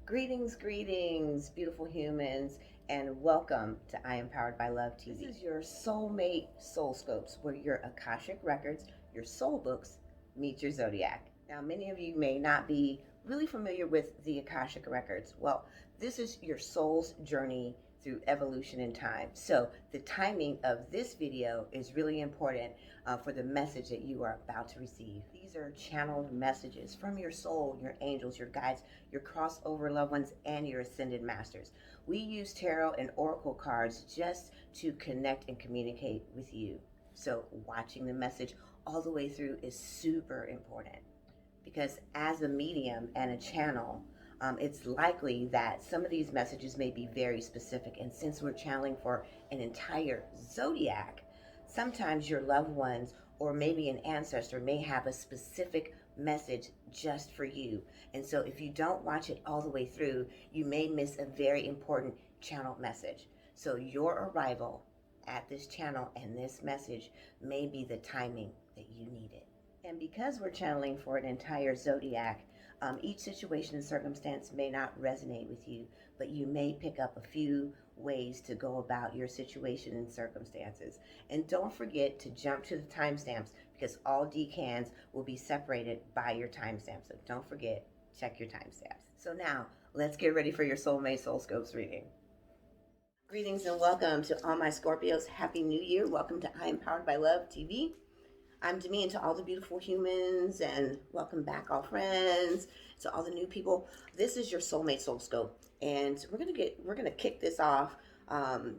Greetings, beautiful humans, and welcome to I Am Powered by Love TV. This is your soulmate soul scopes, where your Akashic Records, your soul books, meet your zodiac. Now, many of you may not be really familiar with the Akashic Records. Well, this is your soul's journey through evolution in time. So the timing of this video is really important for the message that you are about to receive. These are channeled messages from your soul, your angels, your guides, your crossover loved ones, and your ascended masters. We use tarot and oracle cards just to connect and communicate with you. So watching the message all the way through is super important, because as a medium and a channel, it's likely that some of these messages may be very specific. And since we're channeling for an entire zodiac, sometimes your loved ones or maybe an ancestor may have a specific message just for you. And so if you don't watch it all the way through, you may miss a very important channeled message. So your arrival at this channel and this message may be the timing that you need it. And because we're channeling for an entire zodiac, each situation and circumstance may not resonate with you, but you may pick up a few ways to go about your situation and circumstances. And don't forget to jump to the timestamps, because all decans will be separated by your timestamps. So don't forget, check your timestamps. So now, let's get ready for your Soulmate Soul Scopes reading. Greetings and welcome to all my Scorpios. Happy New Year. Welcome to I Am Powered by Love TV. I'm Demi, and to all the beautiful humans, and welcome back, all friends, to all the new people. This is your Soulmate Soul Scope, and we're gonna kick this off.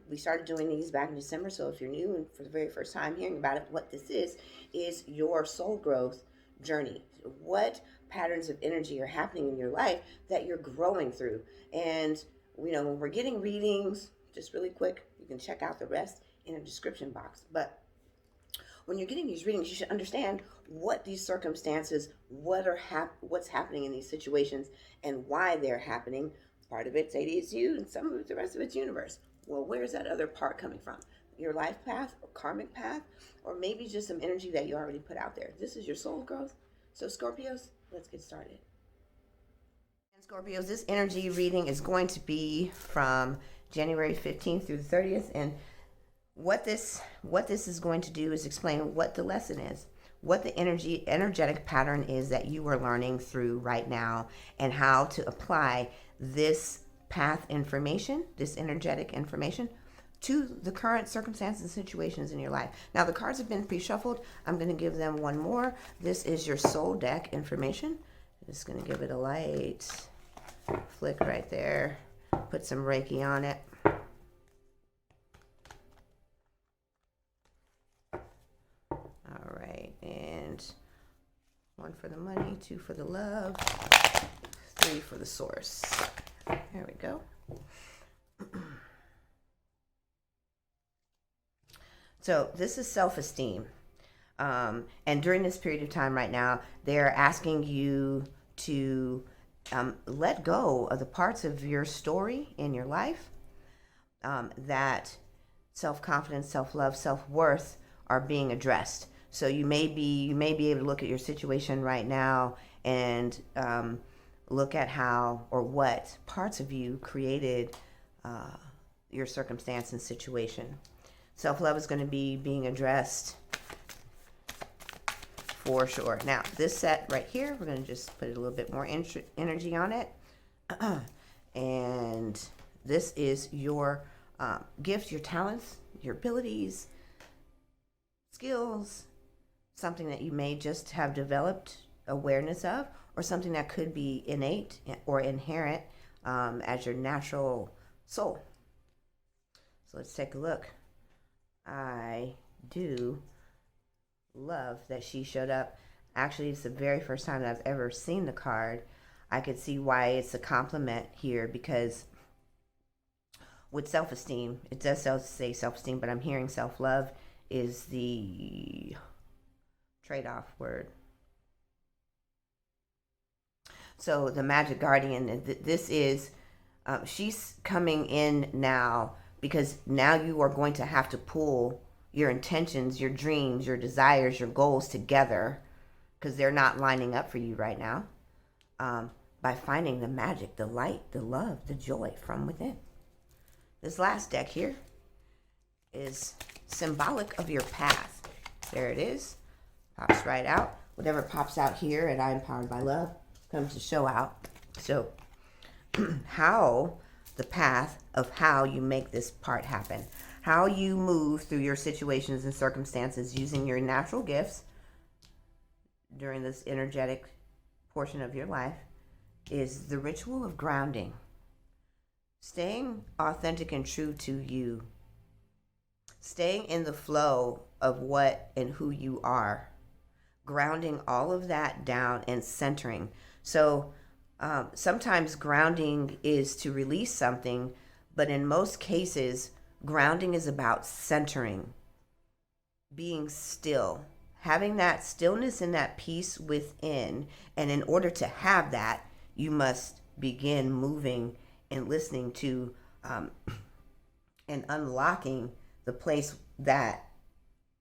We started doing these back in December, so if you're new and for the very first time hearing about it, what this is your soul growth journey. What patterns of energy are happening in your life that you're growing through? And when we're getting readings, just really quick, you can check out the rest in the description box. But when you're getting these readings, you should understand what these circumstances, what's happening in these situations, and why they're happening. Part of it's you, and some of it, the rest of it's universe. Well, where's that other part coming from? Your life path, or karmic path, or maybe just some energy that you already put out there. This is your soul growth. So Scorpios, let's get started. And Scorpios, this energy reading is going to be from January 15th through the 30th, and what this is going to do is explain what the lesson is, what the energetic pattern is that you are learning through right now, and how to apply this path information, this energetic information, to the current circumstances and situations in your life. Now, the cards have been pre-shuffled. I'm going to give them one more. This is your soul deck information. I'm just going to give it a light flick right there. Put some Reiki on it. All right, and 1 for the money, 2 for the love, 3 for the source. There we go. So this is self-esteem. And during this period of time right now, they're asking you to let go of the parts of your story in your life that self-confidence, self-love, self-worth are being addressed. So you may be able to look at your situation right now and look at how or what parts of you created your circumstance and situation. Self-love is going to be being addressed for sure. Now, this set right here, we're going to just put a little bit more energy on it. And this is your gift, your talents, your abilities, skills, something that you may just have developed awareness of, or something that could be innate or inherent as your natural soul. So let's take a look. I do love that she showed up. Actually, it's the very first time that I've ever seen the card. I could see why it's a compliment here, because with self-esteem, it does say self-esteem, but I'm hearing self-love is the trade-off word. So the Magic Guardian, this is, she's coming in now, because now you are going to have to pull your intentions, your dreams, your desires, your goals together, because they're not lining up for you right now. by finding the magic, the light, the love, the joy from within. This last deck here is symbolic of your path. There it is. Pops right out. Whatever pops out here at I Am Powered by Love comes to show out. So how the path of how you make this part happen, how you move through your situations and circumstances using your natural gifts during this energetic portion of your life is the ritual of grounding. Staying authentic and true to you. Staying in the flow of what and who you are. Grounding all of that down and centering. So sometimes grounding is to release something, but in most cases, grounding is about centering, being still, having that stillness and that peace within. And in order to have that, you must begin moving and listening to and unlocking the place that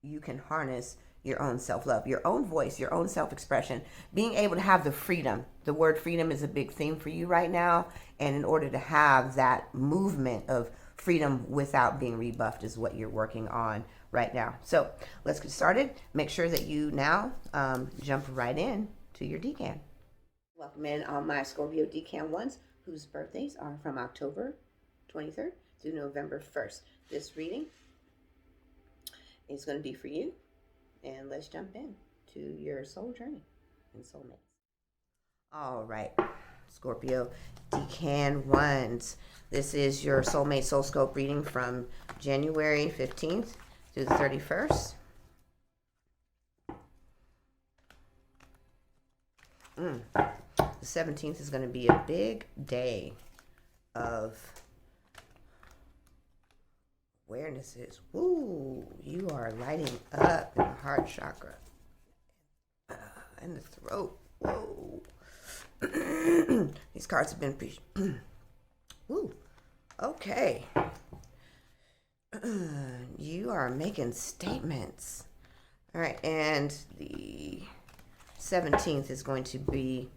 you can harness your own self-love, your own voice, your own self-expression, being able to have the freedom. The word freedom is a big theme for you right now. And in order to have that movement of freedom without being rebuffed is what you're working on right now. So let's get started. Make sure that you now jump right in to your decan. Welcome in all my Scorpio decan ones whose birthdays are from October 23rd through November 1st. This reading is going to be for you. And let's jump in to your soul journey and soulmates. All right, Scorpio decan ones. This is your soulmate SOULSCOPE reading from January 15th through the 31st. The 17th is going to be a big day of awarenesses. Woo! You are lighting up in the heart chakra and the throat. Whoa! These cards have been woo! Okay. You are making statements. All right, and the 17th is going to be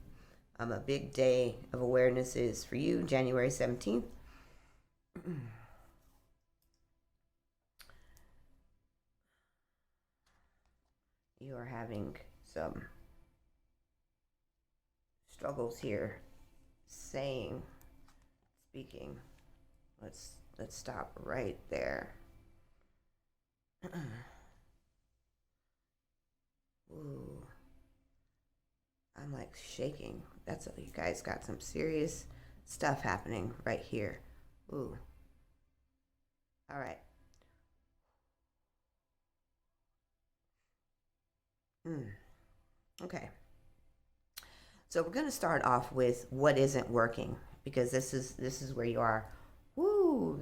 a big day of awarenesses for you, January 17th. You are having some struggles here speaking. Let's stop right there. Ooh. I'm like shaking. You guys got some serious stuff happening right here. Ooh. All right. Okay. So we're going to start off with what isn't working, because this is where you are. Woo,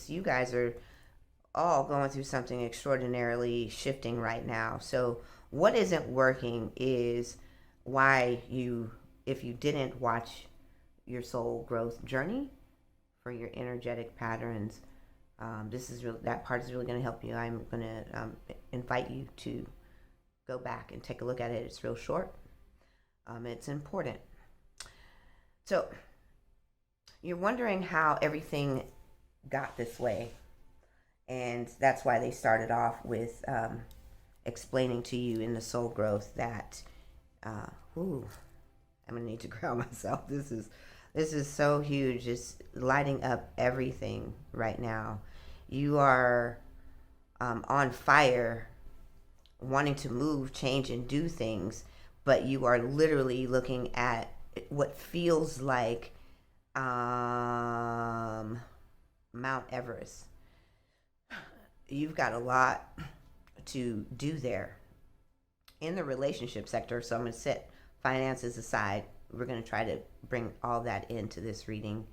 you guys are all going through something extraordinarily shifting right now. So what isn't working is why if you didn't watch your soul growth journey for your energetic patterns, that part is really going to help you. I'm going to invite you to go back and take a look at it. It's real short. It's important. So you're wondering how everything got this way. And that's why they started off with explaining to you in the soul growth that, I'm going to need to ground myself. This is so huge. It's lighting up everything right now. You are on fire, wanting to move, change, and do things, but you are literally looking at what feels like Mount Everest. You've got a lot to do there in the relationship sector. So I'm going to set finances aside. We're going to try to bring all that into this reading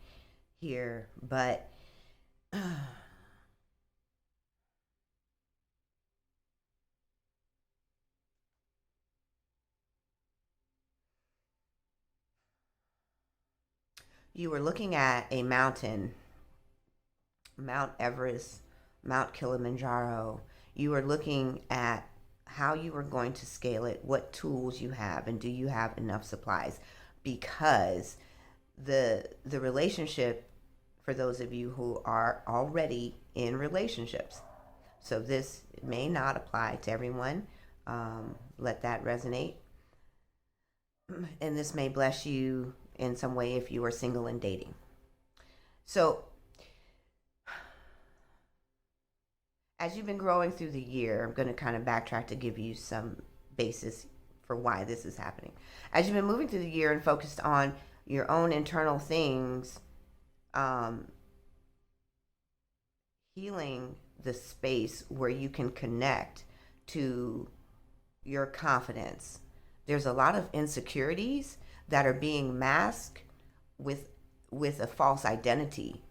here, but you were looking at a mountain, Mount Everest, Mount Kilimanjaro. You were looking at how you were going to scale it, what tools you have, and do you have enough supplies? Because the relationship, for those of you who are already in relationships. So this may not apply to everyone. Let that resonate. And this may bless you in some way if you are single and dating. So as you've been growing through the year, I'm going to kind of backtrack to give you some basis for why this is happening. As you've been moving through the year and focused on your own internal things, healing the space where you can connect to your confidence. There's a lot of insecurities that are being masked with a false identity.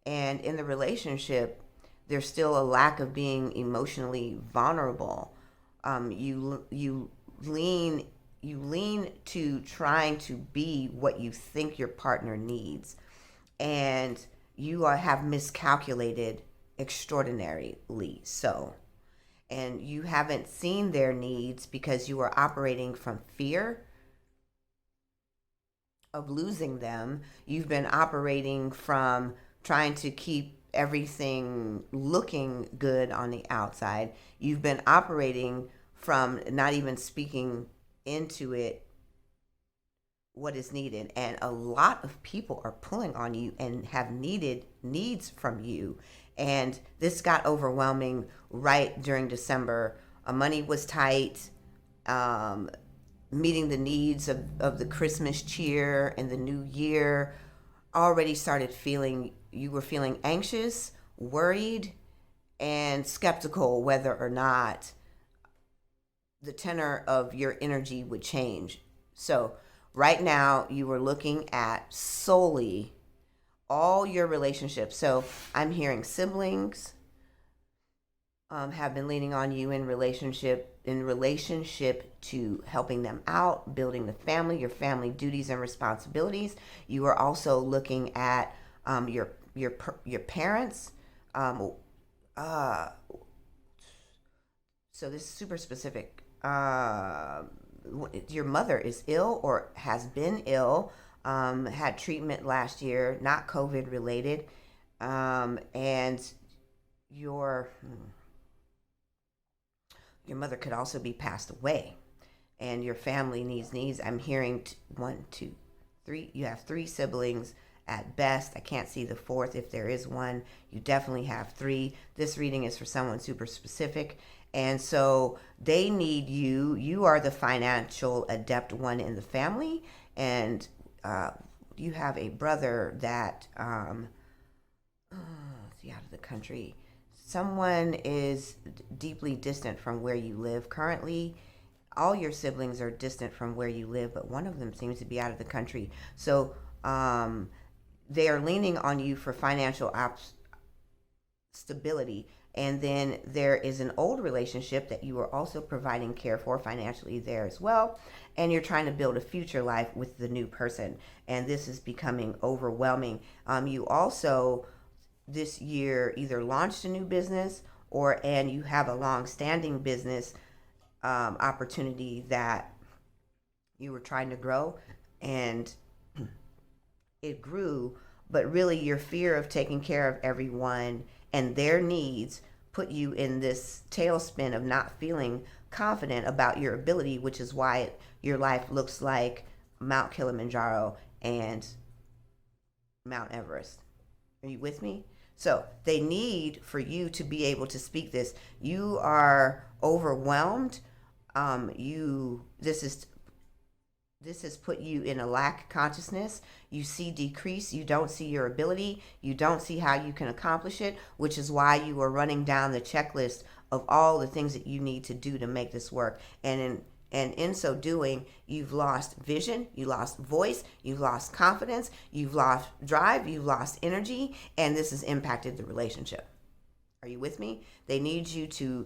And in the relationship, there's still a lack of being emotionally vulnerable. You lean to trying to be what you think your partner needs, and you have miscalculated extraordinarily so. And you haven't seen their needs because you are operating from fear of losing them. You've been operating from trying to keep everything looking good on the outside. You've been operating from not even speaking into it what is needed. And a lot of people are pulling on you and have needs from you. And this got overwhelming right during December. Money was tight. Meeting the needs of the Christmas cheer and the new year already started feeling, you were feeling anxious, worried, and skeptical whether or not the tenor of your energy would change. So right now you were looking at solely all your relationships. So I'm hearing siblings have been leaning on you in relationship to helping them out, building the family, your family duties and responsibilities. You are also looking at your parents. So this is super specific. Your mother is ill or has been ill. Had treatment last year, not COVID related, and your mother could also be passed away, and your family needs. I'm hearing 1, 2, 3. You have 3 siblings at best. I can't see the 4th if there is one. You definitely have 3. This reading is for someone super specific, and so they need you. You are the financial adept one in the family, and you have a brother that out of the country. Someone is deeply distant from where you live currently. All your siblings are distant from where you live, but one of them seems to be out of the country. So they are leaning on you for financial stability. And then there is an old relationship that you are also providing care for financially there as well. And you're trying to build a future life with the new person. And this is becoming overwhelming. You also, this year, either launched a new business and you have a long-standing business opportunity that you were trying to grow. And it grew, but really your fear of taking care of everyone and their needs put you in this tailspin of not feeling confident about your ability, which is why your life looks like Mount Kilimanjaro and Mount Everest. Are you with me? So they need for you to be able to speak this. You are overwhelmed. This has put you in a lack consciousness. You see decrease. You don't see your ability. You don't see how you can accomplish it, which is why you are running down the checklist of all the things that you need to do to make this work. And in so doing, you've lost vision, you lost voice, you've lost confidence, you've lost drive, you've lost energy, and this has impacted the relationship. Are you with me? They need you to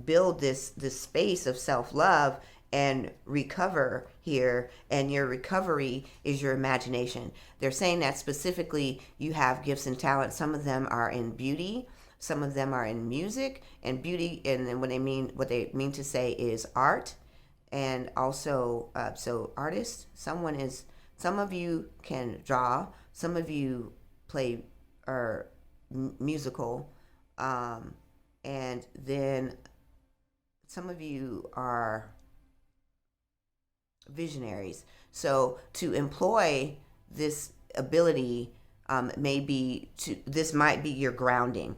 build this space of self-love and recover here, and your recovery is your imagination. They're saying that specifically you have gifts and talents. Some of them are in beauty, some of them are in music, and beauty, and what they mean to say is art, and also so artist. Someone is Some of you can draw. Some of you play or musical, and then some of you are visionaries. So to employ this ability, this might be your grounding.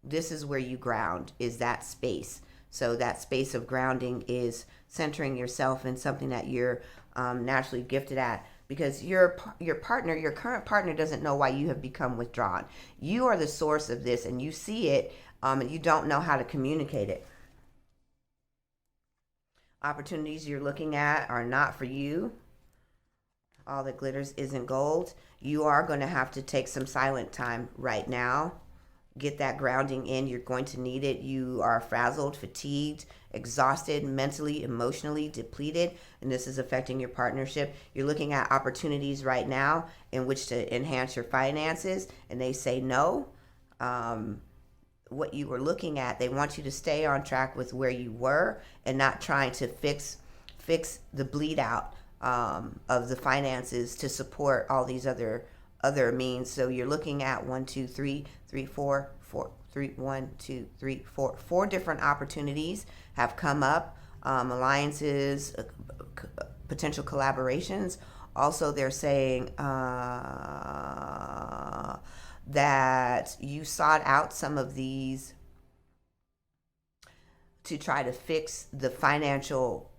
This is where you ground, is that space. So that space of grounding is centering yourself in something that you're naturally gifted at, because your current partner doesn't know why you have become withdrawn. You are the source of this, and you see it, and you don't know how to communicate it. Opportunities you're looking at are not for you. All that glitters isn't gold. You are going to have to take some silent time right now. Get that grounding in. You're going to need it. You are frazzled, fatigued, exhausted, mentally, emotionally depleted, and this is affecting your partnership. You're looking at opportunities right now in which to enhance your finances, and they say no. What you were looking at, they want you to stay on track with where you were and not trying to fix the bleed out of the finances to support all these other means. So you're looking at 4 different opportunities have come up, alliances, potential collaborations. Also, they're saying that you sought out some of these to try to fix the financial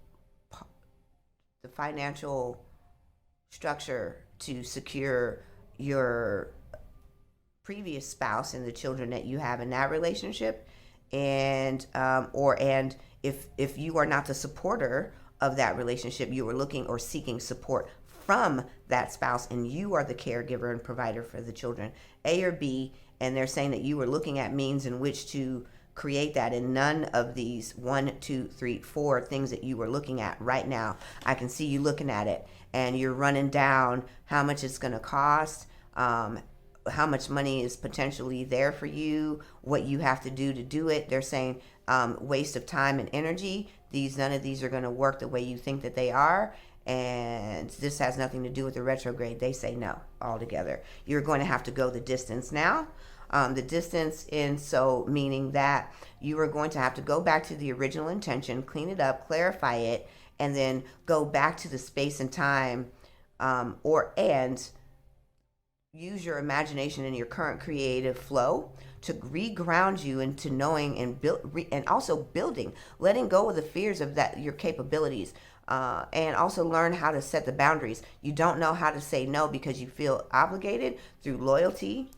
structure to secure your previous spouse and the children that you have in that relationship, and if you are not the supporter of that relationship, you were looking or seeking support from that spouse, and you are the caregiver and provider for the children, A or B, and they're saying that you were looking at means in which to create that, and none of these 1, 2, 3, 4 things that you were looking at right now, I can see you looking at it, and you're running down how much it's going to cost, how much money is potentially there for you, what you have to do it. They're saying waste of time and energy. None of these are going to work the way you think that they are. And this has nothing to do with the retrograde. They say no altogether. You're going to have to go the distance now. The distance meaning that you are going to have to go back to the original intention, clean it up, clarify it, and then go back to the space and time, and use your imagination and your current creative flow to reground you into knowing and and also building, letting go of the fears of your capabilities. And also learn how to set the boundaries. You don't know how to say no because you feel obligated through loyalty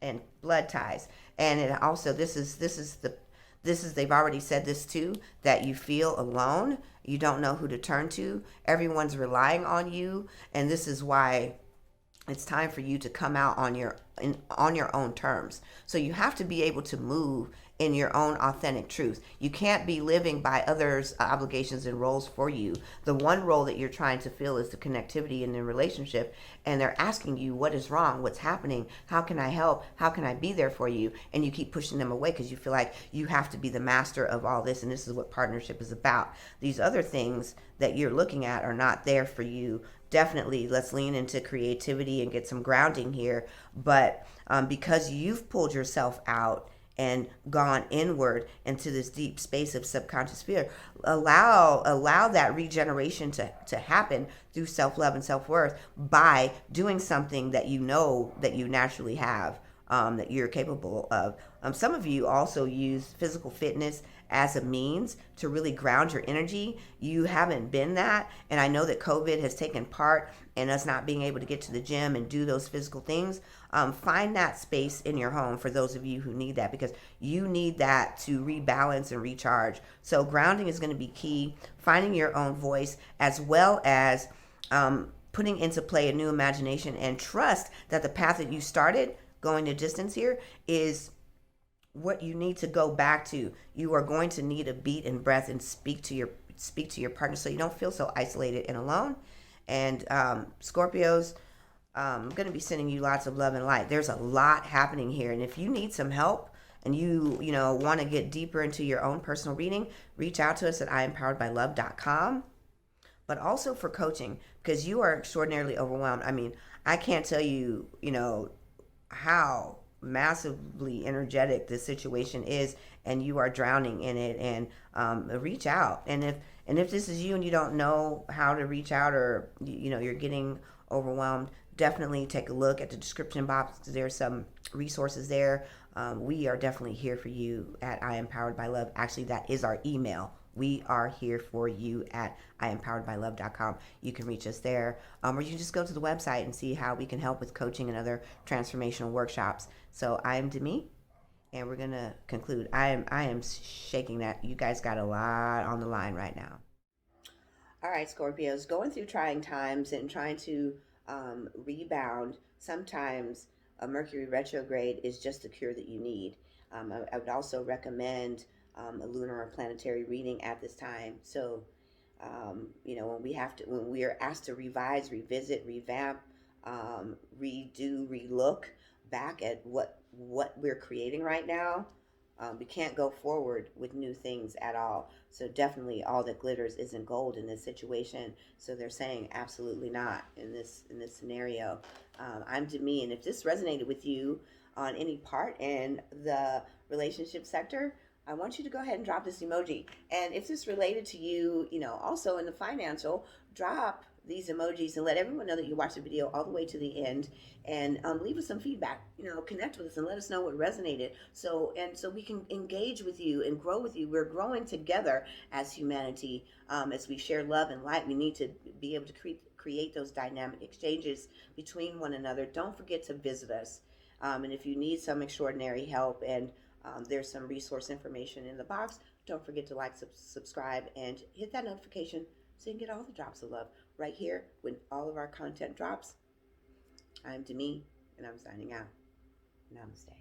and blood ties. And it also, they've already said this too, that you feel alone. You don't know who to turn to. Everyone's relying on you. And this is why it's time for you to come out on your own terms. So you have to be able to move in your own authentic truth. You can't be living by others' obligations and roles for you. The one role that you're trying to fill is the connectivity in the relationship, and they're asking you what is wrong, what's happening, how can I help, how can I be there for you, and you keep pushing them away because you feel like you have to be the master of all this, and this is what partnership is about. These other things that you're looking at are not there for you. Definitely, let's lean into creativity and get some grounding here, but because you've pulled yourself out and gone inward into this deep space of subconscious fear, allow that regeneration to happen through self-love and self-worth by doing something that you know that you naturally have, that you're capable of. Some of you also use physical fitness as a means to really ground your energy. You haven't been that, and I know that COVID has taken part in us not being able to get to the gym and do those physical things. Find that space in your home for those of you who need that, because you need that to rebalance and recharge. So grounding is going to be key. Finding your own voice, as well as putting into play a new imagination, and trust that the path that you started going the distance here is what you need to go back to. You are going to need a beat and breath and speak to your partner so you don't feel so isolated and alone. And Scorpios, I'm going to be sending you lots of love and light. There's a lot happening here, and if you need some help and you want to get deeper into your own personal reading, reach out to us at IamPoweredByLove.com. but also for coaching, because you are extraordinarily overwhelmed. I mean, I can't tell you, how massively energetic this situation is, and you are drowning in it. And reach out. And if this is you and you don't know how to reach out, or you're getting overwhelmed, definitely take a look at the description box. There's some resources there. We are definitely here for you at I Am Powered by Love. Actually, that is our email. We are here for you at IamPoweredByLove.com. You can reach us there, or you can just go to the website and see how we can help with coaching and other transformational workshops. So I am Demi, and we're gonna conclude. I am shaking that you guys got a lot on the line right now. All right, Scorpios, going through trying times and trying to rebound. Sometimes a Mercury retrograde is just the cure that you need. I would also recommend a lunar or planetary reading at this time. So, when we are asked to revise, revisit, revamp, redo, relook back at what we're creating right now, we can't go forward with new things at all. So definitely, all that glitters isn't gold in this situation. So they're saying absolutely not in this scenario. I'm Demi, and if this resonated with you on any part in the relationship sector, I want you to go ahead and drop this emoji. And if this related to you, also in the financial, drop these emojis and let everyone know that you watched the video all the way to the end, and leave us some feedback. Connect with us and let us know what resonated, so we can engage with you and grow with you. We're growing together as humanity. As we share love and light, we need to be able to create those dynamic exchanges between one another. Don't forget to visit us, and if you need some extraordinary help, and there's some resource information in the box, don't forget to like, subscribe, and hit that notification so you can get all the drops of love right here when all of our content drops. I'm Demi, and I'm signing out. Namaste.